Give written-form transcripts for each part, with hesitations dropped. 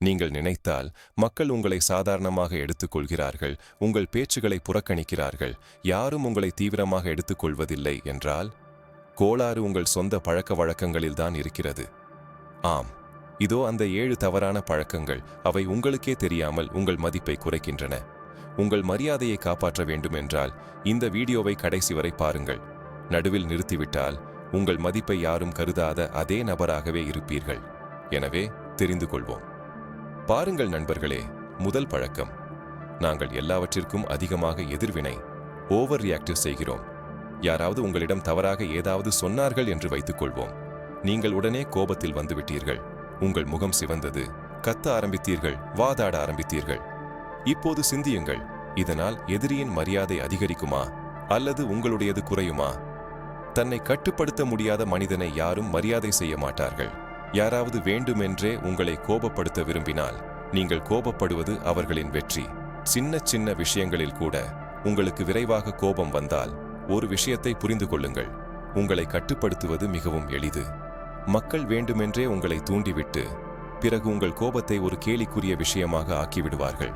நீங்கள் நினைத்தால் மக்கள் உங்களை சாதாரணமாக எடுத்துக்கொள்கிறார்கள், உங்கள் பேச்சுகளை புறக்கணிக்கிறார்கள், யாரும் உங்களை தீவிரமாக எடுத்துக்கொள்வதில்லை என்றால் கோளாறு உங்கள் சொந்த பழக்க வழக்கங்களில்தான் இருக்கிறது. ஆம், இதோ அந்த 7 தவறான பழக்கங்கள். அவை உங்களுக்கே தெரியாமல் உங்கள் மதிப்பை குறைக்கின்றன. உங்கள் மரியாதையை காப்பாற்ற வேண்டுமென்றால் இந்த வீடியோவை கடைசி வரை பாருங்கள். நடுவில் நிறுத்திவிட்டால் உங்கள் மதிப்பை யாரும் கருதாத அதே நபராகவே இருப்பீர்கள். எனவே தெரிந்து கொள்வோம். பாருங்கள் நண்பர்களே, முதல் பழக்கம். நாங்கள் எல்லாவற்றிற்கும் அதிகமாக எதிர்வினை ஓவர் ரியாக்டிவ் செய்கிறோம். யாராவது உங்களிடம் தவறாக ஏதாவது சொன்னார்கள் என்று வைத்துக்கொள்வோம். நீங்கள் உடனே கோபத்தில் வந்துவிட்டீர்கள். உங்கள் முகம் சிவந்தது, கத்த ஆரம்பித்தீர்கள், வாதாட ஆரம்பித்தீர்கள். இப்போது சிந்தியுங்கள், இதனால் எதிரியின் மரியாதை அதிகரிக்குமா அல்லது உங்களுடையது குறையுமா? தன்னை கட்டுப்படுத்த முடியாத மனிதனை யாரும் மரியாதை செய்ய மாட்டார்கள். யாராவது வேண்டுமென்றே உங்களை கோபப்படுத்த விரும்பினால் நீங்கள் கோபப்படுவது அவர்களின் வெற்றி. சின்ன சின்ன விஷயங்களில் கூட உங்களுக்கு விரைவாக கோபம் வந்தால் ஒரு விஷயத்தை புரிந்து கொள்ளுங்கள், உங்களை கட்டுப்படுத்துவது மிகவும் எளிது. மக்கள் வேண்டுமென்றே உங்களை தூண்டிவிட்டு பிறகு உங்கள் கோபத்தை ஒரு கேலிக்குரிய விஷயமாக ஆக்கிவிடுவார்கள்.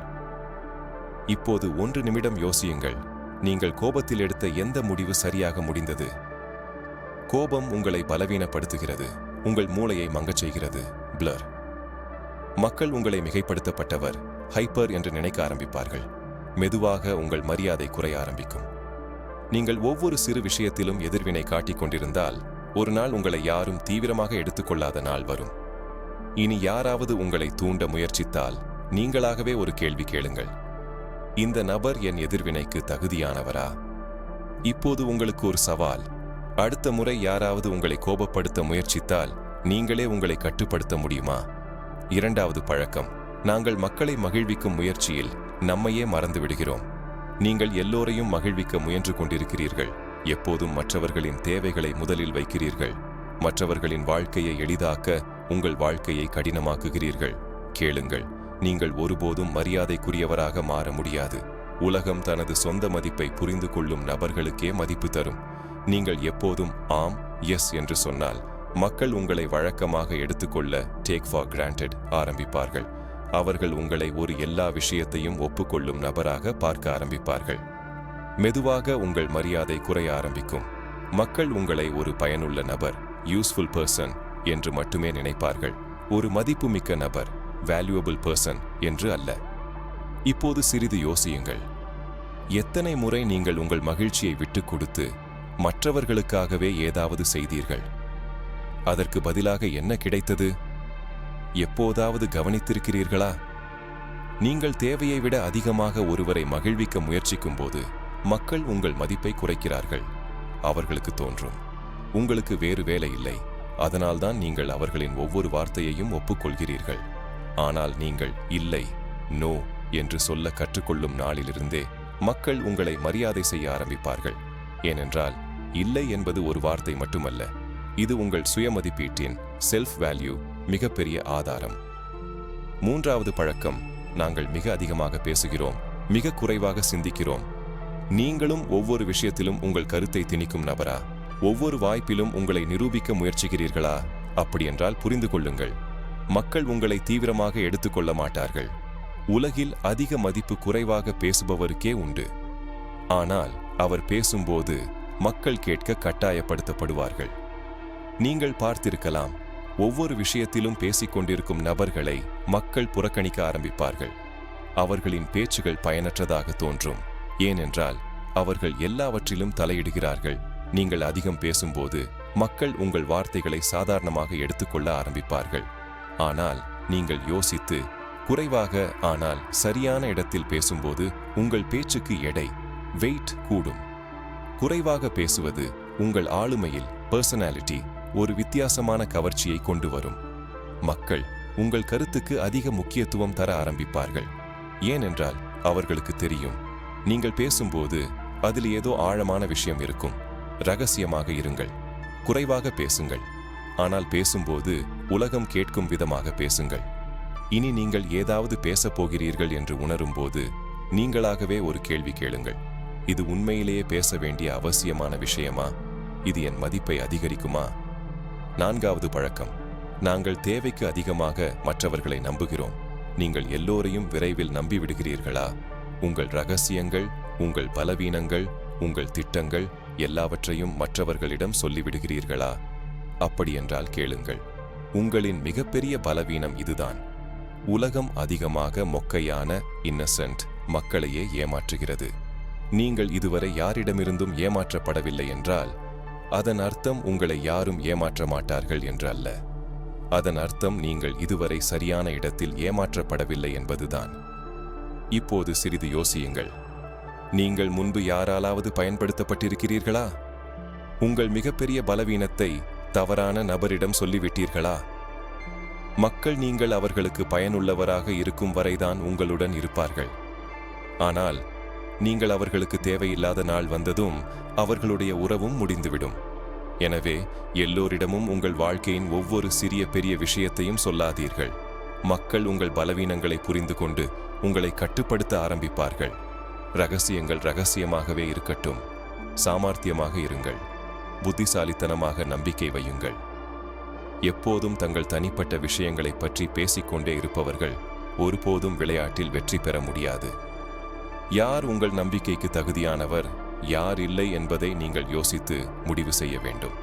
இப்போது 1 நிமிடம் யோசியுங்கள், நீங்கள் கோபத்தில் எடுத்த எந்த முடிவு சரியாக முடிந்தது? கோபம் உங்களை பலவீனப்படுத்துகிறது, உங்கள் மூளையை மங்கச் செய்கிறது. பிளர். மக்கள் உங்களை மிகைப்படுத்தப்பட்டவர், ஹைப்பர் என்று நினைக்க ஆரம்பிப்பார்கள். மெதுவாக உங்கள் மரியாதை குறைய ஆரம்பிக்கும். நீங்கள் ஒவ்வொரு சிறு விஷயத்திலும் எதிர்வினை காட்டிக் கொண்டிருந்தால் ஒரு நாள் உங்களை யாரும் தீவிரமாக எடுத்துக்கொள்ளாத நாள் வரும். இனி யாராவது உங்களை தூண்ட முயற்சித்தால் நீங்களாகவே ஒரு கேள்வி கேளுங்கள், இந்த நபர் என் எதிர்வினைக்கு தகுதியானவரா? இப்போது உங்களுக்கு ஒரு சவால். அடுத்த முறை யாராவது உங்களை கோபப்படுத்த முயற்சித்தால் நீங்களே உங்களை கட்டுப்படுத்த முடியுமா? இரண்டாவது பழக்கம். நாங்கள் மக்களை மகிழ்விக்கும் முயற்சியில் நம்மையே மறந்து விடுகிறோம். நீங்கள் எல்லோரையும் மகிழ்விக்க முயன்று கொண்டிருக்கிறீர்கள். எப்போதும் மற்றவர்களின் தேவைகளை முதலில் வைக்கிறீர்கள். மற்றவர்களின் வாழ்க்கையை எளிதாக்க உங்கள் வாழ்க்கையை கடினமாக்குகிறீர்கள். கேளுங்கள், நீங்கள் ஒருபோதும் மரியாதைக்குரியவராக மாற முடியாது. உலகம் தனது சொந்த மதிப்பை புரிந்து கொள்ளும் நபர்களுக்கே மதிப்பு தரும். நீங்கள் எப்போதும் ஆம், எஸ் என்று சொன்னால் மக்கள் உங்களை வழக்கமாக எடுத்துக்கொள்ள டேக் ஃபார் கிராண்டட் ஆரம்பிப்பார்கள். அவர்கள் உங்களை ஒரு எல்லா விஷயத்தையும் ஒப்புக்கொள்ளும் நபராக பார்க்க ஆரம்பிப்பார்கள். மெதுவாக உங்கள் மரியாதை குறைய ஆரம்பிக்கும். மக்கள் உங்களை ஒரு பயனுள்ள நபர், யூஸ்ஃபுல் பர்சன் என்று மட்டுமே நினைப்பார்கள். ஒரு மதிப்புமிக்க நபர், வேல்யூபிள் பர்சன் என்று அல்ல. இப்போது சிறிது யோசியுங்கள். எத்தனை முறை நீங்கள் உங்கள் மகிழ்ச்சியை விட்டுக் கொடுத்து மற்றவர்களுக்காகவே ஏதாவது செய்தீர்கள்? அதற்கு பதிலாக என்ன கிடைத்தது? எப்போதாவது கவனித்திருக்கிறீர்களா? நீங்கள் தேவையை விட அதிகமாக ஒருவரை மகிழ்விக்க முயற்சிக்கும் போது மக்கள் உங்கள் மதிப்பை குறைக்கிறார்கள். அவர்களுக்கு தோன்றும், உங்களுக்கு வேறு வேலை இல்லை, அதனால்தான் நீங்கள் அவர்களின் ஒவ்வொரு வார்த்தையையும் ஒப்புக்கொள்கிறீர்கள். ஆனால் நீங்கள் இல்லை, நோ என்று சொல்ல கற்றுக்கொள்ளும் நாளிலிருந்தே மக்கள் உங்களை மரியாதை செய்ய ஆரம்பிப்பார்கள். ஏனென்றால் இல்லை என்பது ஒரு வார்த்தை மட்டுமல்ல, இது உங்கள் சுயமதிப்பீட்டின் செல்ஃப் வேல்யூ மிகப்பெரிய ஆதாரம். மூன்றாவது பழக்கம். நாங்கள் மிக அதிகமாக பேசுகிறோம், மிக குறைவாக சிந்திக்கிறோம். நீங்களும் ஒவ்வொரு விஷயத்திலும் உங்கள் கருத்தை திணிக்கும் நபரா? ஒவ்வொரு வாய்ப்பிலும் உங்களை நிரூபிக்க முயற்சிக்கிறீர்களா? அப்படியென்றால் புரிந்து கொள்ளுங்கள், மக்கள் உங்களை தீவிரமாக எடுத்துக்கொள்ள மாட்டார்கள். உலகில் அதிக மதிப்பு குறைவாக பேசுபவருக்கே உண்டு. ஆனால் அவர் பேசும்போது மக்கள் கேட்க கட்டாயப்படுத்தப்படுவார்கள். நீங்கள் பார்த்திருக்கலாம், ஒவ்வொரு விஷயத்திலும் பேசிக்கொண்டிருக்கும் நபர்களை மக்கள் புறக்கணிக்க ஆரம்பிப்பார்கள். அவர்களின் பேச்சுகள் பயனற்றதாக தோன்றும். ஏனென்றால் அவர்கள் எல்லாவற்றிலும் தலையிடுகிறார்கள். நீங்கள் அதிகம் பேசும்போது மக்கள் உங்கள் வார்த்தைகளை சாதாரணமாக எடுத்துக்கொள்ள ஆரம்பிப்பார்கள். ஆனால் நீங்கள் யோசித்து குறைவாக ஆனால் சரியான இடத்தில் பேசும்போது உங்கள் பேச்சுக்கு எடை, வெயிட் கூடும். குறைவாக பேசுவது உங்கள் ஆளுமையில், பர்சனாலிட்டி, ஒரு வித்தியாசமான கவர்ச்சியை கொண்டு வரும். மக்கள் உங்கள் கருத்துக்கு அதிக முக்கியத்துவம் தர ஆரம்பிப்பார்கள். ஏனென்றால் அவர்களுக்கு தெரியும், நீங்கள் பேசும்போது அதில் ஏதோ ஆழமான விஷயம் இருக்கும். ரகசியமாக இருங்கள், குறைவாக பேசுங்கள், ஆனால் பேசும்போது உலகம் கேட்கும் விதமாக பேசுங்கள். இனி நீங்கள் ஏதாவது பேசப் போகிறீர்கள் என்று உணரும்போது நீங்களாகவே ஒரு கேள்வி கேளுங்கள், இது உண்மையிலேயே பேச வேண்டிய அவசியமான விஷயமா? இது என் மதிப்பை அதிகரிக்குமா? நான்காவது பழக்கம். நாங்கள் தேவைக்கு அதிகமாக மற்றவர்களை நம்புகிறோம். நீங்கள் எல்லோரையும் விரைவில் நம்பிவிடுகிறீர்களா? உங்கள் ரகசியங்கள், உங்கள் பலவீனங்கள், உங்கள் திட்டங்கள் எல்லாவற்றையும் மற்றவர்களிடம் சொல்லிவிடுகிறீர்களா? அப்படியென்றால் கேளுங்கள். உங்களின் மிகப்பெரிய பலவீனம் இதுதான். உலகம் அதிகமாக மொக்கையான இன்னசென்ட் மக்களையே ஏமாற்றுகிறது. நீங்கள் இதுவரை யாரிடமிருந்தும் ஏமாற்றப்படவில்லை என்றால் அதன் அர்த்தம் உங்களை யாரும் ஏமாற்ற மாட்டார்கள் என்று அல்ல. அதன் அர்த்தம் நீங்கள் இதுவரை சரியான இடத்தில் ஏமாற்றப்படவில்லை என்பதுதான். இப்போது சிறிது யோசியுங்கள். நீங்கள் முன்பு யாராலாவது பயன்படுத்தப்பட்டிருக்கிறீர்களா? உங்கள் மிகப்பெரிய பலவீனத்தை தவறான நபரிடம் சொல்லிவிட்டீர்களா? மக்கள் நீங்கள் அவர்களுக்கு பயனுள்ளவராக இருக்கும் வரைதான் உங்களுடன் இருப்பார்கள். ஆனால் நீங்கள் அவர்களுக்கு தேவையில்லாத நாள் வந்ததும் அவர்களுடைய உறவும் முடிந்துவிடும். எனவே எல்லோரிடமும் உங்கள் வாழ்க்கையின் ஒவ்வொரு சிறிய பெரிய விஷயத்தையும் சொல்லாதீர்கள். மக்கள் உங்கள் பலவீனங்களை புரிந்து கொண்டு உங்களை கட்டுப்படுத்த ஆரம்பிப்பார்கள். ரகசியங்கள் ரகசியமாகவே இருக்கட்டும். சாமர்த்தியமாக இருங்கள். புத்திசாலித்தனமாக நம்பிக்கை வையுங்கள். எப்போதும் தங்கள் தனிப்பட்ட விஷயங்களை பற்றி பேசிக்கொண்டே இருப்பவர்கள் ஒருபோதும் விளையாட்டில் வெற்றி பெற முடியாது. யார் உங்கள் நம்பிக்கைக்கு தகுதியானவர், யார் இல்லை என்பதை நீங்கள் யோசித்து முடிவு செய்ய வேண்டும்.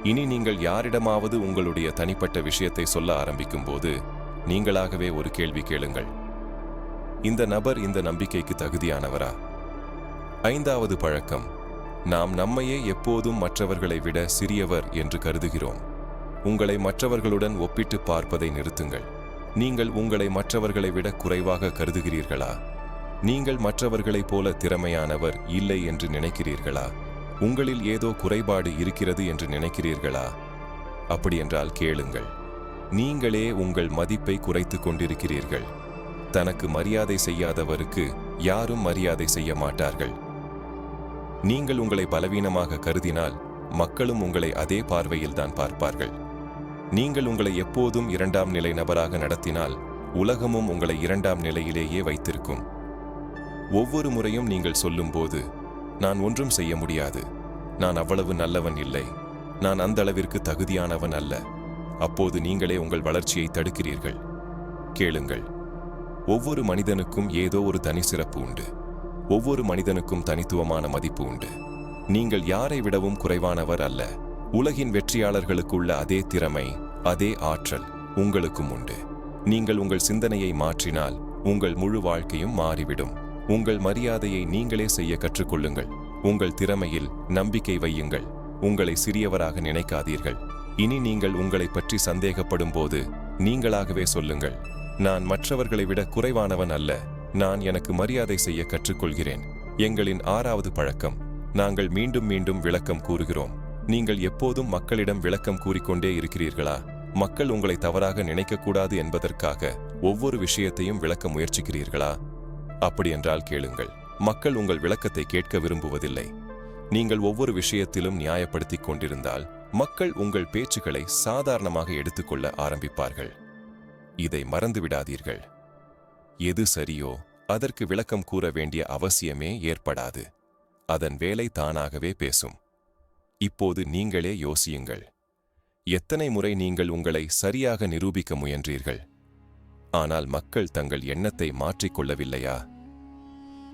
இனி நீங்கள் யாரிடமாவது உங்களுடைய தனிப்பட்ட விஷயத்தை சொல்ல ஆரம்பிக்கும் போது நீங்களாகவே ஒரு கேள்வி கேளுங்கள். இந்த நபர் இந்த நம்பிக்கைக்கு தகுதியானவரா? 5வது பழக்கம். நாம் நம்மையே எப்போதும் மற்றவர்களை விட சிறியவர் என்று கருதுகிறோம். உங்களை மற்றவர்களுடன் ஒப்பிட்டு பார்ப்பதை நிறுத்துங்கள். நீங்கள் உங்களை மற்றவர்களை விட குறைவாக கருதுகிறீர்களா? நீங்கள் மற்றவர்களைப் போல திறமையானவர் இல்லை என்று நினைக்கிறீர்களா? உங்களில் ஏதோ குறைபாடு இருக்கிறது என்று நினைக்கிறீர்களா? அப்படியென்றால் கேளுங்கள். நீங்களே உங்கள் மதிப்பை குறைத்துக் கொண்டிருக்கிறீர்கள். தனக்கு மரியாதை செய்யாதவருக்கு யாரும் மரியாதை செய்ய மாட்டார்கள். நீங்கள் உங்களை பலவீனமாக கருதினால் மக்களும் உங்களை அதே பார்வையில்தான் பார்ப்பார்கள். நீங்கள் உங்களை எப்போதும் 2ஆம் நிலை நபராக நடத்தினால் உலகமும் உங்களை 2ஆம் நிலையிலேயே வைத்திருக்கும். ஒவ்வொரு முறையும் நீங்கள் சொல்லும்போது, நான் ஒன்றும் செய்ய முடியாது, நான் அவ்வளவு நல்லவன் இல்லை, நான் அந்த அளவிற்கு தகுதியானவன் அல்ல, அப்போது நீங்களே உங்கள் வளர்ச்சியை தடுக்கிறீர்கள். கேளுங்கள். ஒவ்வொரு மனிதனுக்கும் ஏதோ ஒரு தனி சிறப்பு உண்டு. ஒவ்வொரு மனிதனுக்கும் தனித்துவமான மதிப்பு உண்டு. நீங்கள் யாரை விடவும் குறைவானவர் அல்ல. உலகின் வெற்றியாளர்களுக்குள்ள அதே திறமை, அதே ஆற்றல் உங்களுக்கும் உண்டு. நீங்கள் உங்கள் சிந்தனையை மாற்றினால் உங்கள் முழு வாழ்க்கையும் மாறிவிடும். உங்கள் மரியாதையை நீங்களே செய்ய கற்றுக்கொள்ளுங்கள். உங்கள் திறமையில் நம்பிக்கை வையுங்கள். உங்களை சிறியவராக நினைக்காதீர்கள். இனி நீங்கள் உங்களை பற்றி சந்தேகப்படும் போது நீங்களாகவே சொல்லுங்கள், நான் மற்றவர்களை விட குறைவானவன் அல்ல, நான் எனக்கு மரியாதை செய்ய கற்றுக்கொள்கிறேன். எங்களின் 6வது பழக்கம். நாங்கள் மீண்டும் மீண்டும் விளக்கம் கூறுகிறோம். நீங்கள் எப்போதும் மக்களிடம் விளக்கம் கூறிக்கொண்டே இருக்கிறீர்களா? மக்கள் உங்களை தவறாக நினைக்கக்கூடாது என்பதற்காக ஒவ்வொரு விஷயத்தையும் விளக்க முயற்சிக்கிறீர்களா? அப்படியென்றால் கேளுங்கள். மக்கள் உங்கள் விளக்கத்தை கேட்க விரும்புவதில்லை. நீங்கள் ஒவ்வொரு விஷயத்திலும் நியாயப்படுத்திக் கொண்டிருந்தால் மக்கள் உங்கள் பேச்சுக்களை சாதாரணமாக எடுத்துக்கொள்ள ஆரம்பிப்பார்கள். இதை மறந்துவிடாதீர்கள். எது சரியோ அதற்கு விளக்கம் கூற வேண்டிய அவசியமே ஏற்படாது. அதன் வேலை தானாகவே பேசும். இப்போது நீங்களே யோசியுங்கள். எத்தனை முறை நீங்கள் உங்களை சரியாக நிரூபிக்க முயன்றீர்கள்? ஆனால் மக்கள் தங்கள் எண்ணத்தை மாற்றிக்கொள்ளவில்லையா?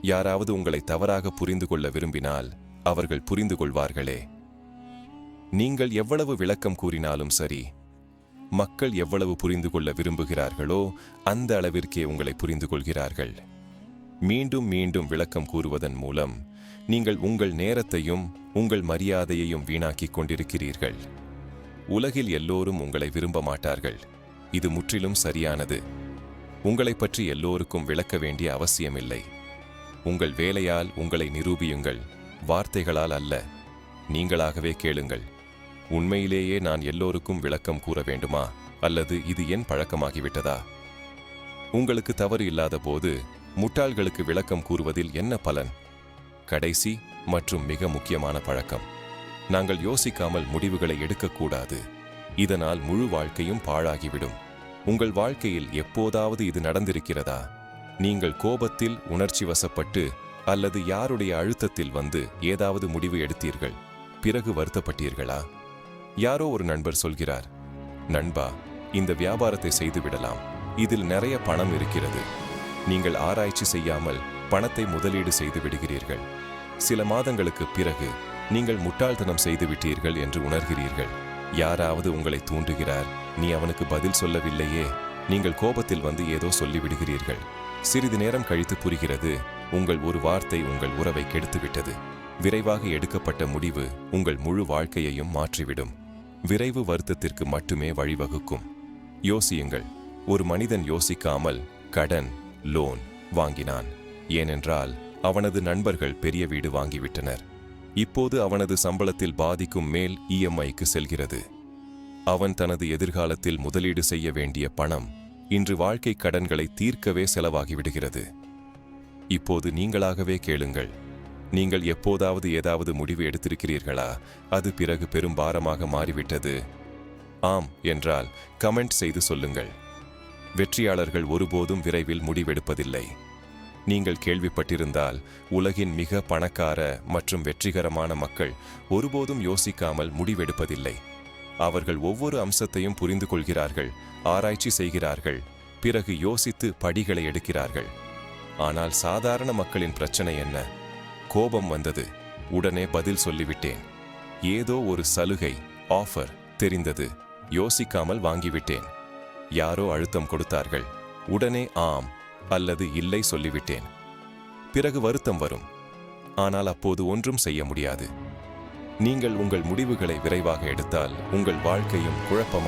யாராவது உங்களை தவறாக புரிந்து கொள்ள விரும்பினால் அவர்கள் புரிந்து கொள்வார்களே. நீங்கள் எவ்வளவு விளக்கம் கூறினாலும் சரி, மக்கள் எவ்வளவு புரிந்து கொள்ள விரும்புகிறார்களோ அந்த அளவிற்கே உங்களை புரிந்து கொள்கிறார்கள். மீண்டும் மீண்டும் விளக்கம் கூறுவதன் மூலம் நீங்கள் உங்கள் நேரத்தையும் உங்கள் மரியாதையையும் வீணாக்கிக் கொண்டிருக்கிறீர்கள். உலகில் எல்லோரும் உங்களை விரும்ப மாட்டார்கள். இது முற்றிலும் சரியானது. உங்களை பற்றி எல்லோருக்கும் விளக்க வேண்டிய அவசியமில்லை. உங்கள் வேலையால் உங்களை நிரூபியுங்கள், வார்த்தைகளால் அல்ல. நீங்களாகவே கேளுங்கள். உண்மையிலேயே நான் எல்லோருக்கும் விளக்கம் கூற வேண்டுமா, அல்லது இது என் பழக்கமாகிவிட்டதா? உங்களுக்கு தவறு இல்லாத போது முட்டாள்களுக்கு விளக்கம் கூறுவதில் என்ன பலன்? கடைசி மற்றும் மிக முக்கியமான பழக்கம். நாங்கள் யோசிக்காமல் முடிவுகளை எடுக்கக்கூடாது. இதனால் முழு வாழ்க்கையும் பாழாகிவிடும். உங்கள் வாழ்க்கையில் எப்போதாவது இது நடந்திருக்கிறதா? நீங்கள் கோபத்தில் உணர்ச்சி வசப்பட்டு அல்லது யாருடைய அழுத்தத்தில் வந்து ஏதாவது முடிவு எடுத்தீர்கள், பிறகு வருத்தப்பட்டீர்களா? யாரோ ஒரு நண்பர் சொல்கிறார், நண்பா, இந்த வியாபாரத்தை செய்து விடலாம், இதில் நிறைய பணம் இருக்கிறது. நீங்கள் ஆராய்ச்சி செய்யாமல் பணத்தை முதலீடு செய்து விடுகிறீர்கள். சில மாதங்களுக்கு பிறகு நீங்கள் முட்டாள்தனம் செய்து விட்டீர்கள் என்று உணர்கிறீர்கள். யாராவது உங்களை தூண்டுகிறார், நீ அவனுக்கு பதில் சொல்லவில்லையே. நீங்கள் கோபத்தில் வந்து ஏதோ சொல்லிவிடுகிறீர்கள். சிறிது நேரம் கழித்து புரிகிறது, உங்கள் ஒரு வார்த்தை உங்கள் உறவை கெடுத்துவிட்டது. விரைவாக எடுக்கப்பட்ட முடிவு உங்கள் முழு வாழ்க்கையையும் மாற்றிவிடும். விரைவு வருத்தத்திற்கு மட்டுமே வழிவகுக்கும். யோசியுங்கள், ஒரு மனிதன் யோசிக்காமல் கடன், லோன் வாங்கினான். ஏனென்றால் அவனது நண்பர்கள் பெரிய வீடு வாங்கிவிட்டனர். இப்போது அவனது சம்பளத்தில் பாதிக்கும் மேல் இஎம்ஐக்கு செல்கிறது. அவன் தனது எதிர்காலத்தில் முதலீடு செய்ய வேண்டிய பணம் இன்று வாழ்க்கை கடன்களை தீர்க்கவே செலவாகிவிடுகிறது. இப்போது நீங்களாகவே கேளுங்கள், நீங்கள் எப்போதாவது ஏதாவது முடிவு எடுத்திருக்கிறீர்களா? அது பிறகு பெரும் பாரமாக மாறிவிட்டது. ஆம் என்றால் கமெண்ட் செய்து சொல்லுங்கள். வெற்றியாளர்கள் ஒருபோதும் விரைவில் முடிவெடுப்பதில்லை. நீங்கள் கேள்விப்பட்டிருந்தால், உலகின் மிக பணக்கார மற்றும் வெற்றிகரமான மக்கள் ஒருபோதும் யோசிக்காமல் முடிவெடுப்பதில்லை. அவர்கள் ஒவ்வொரு அம்சத்தையும் புரிந்து கொள்கிறார்கள், ஆராய்ச்சி செய்கிறார்கள், பிறகு யோசித்து படிகளை எடுக்கிறார்கள். ஆனால் சாதாரண மக்களின் பிரச்சனை என்ன? கோபம் வந்தது, உடனே பதில் சொல்லிவிட்டேன். ஏதோ ஒரு சலுகை, ஆஃபர் தெரிந்தது, யோசிக்காமல் வாங்கிவிட்டேன். யாரோ அழுத்தம் கொடுத்தார்கள், உடனே ஆம் அல்லது இல்லை சொல்லிவிட்டேன். பிறகு வருத்தம் வரும், ஆனால் அப்போது ஒன்றும் செய்ய முடியாது. நீங்கள் உங்கள் முடிவுகளை விரைவாக எடுத்தால் உங்கள் வாழ்க்கையும் குழப்பமாக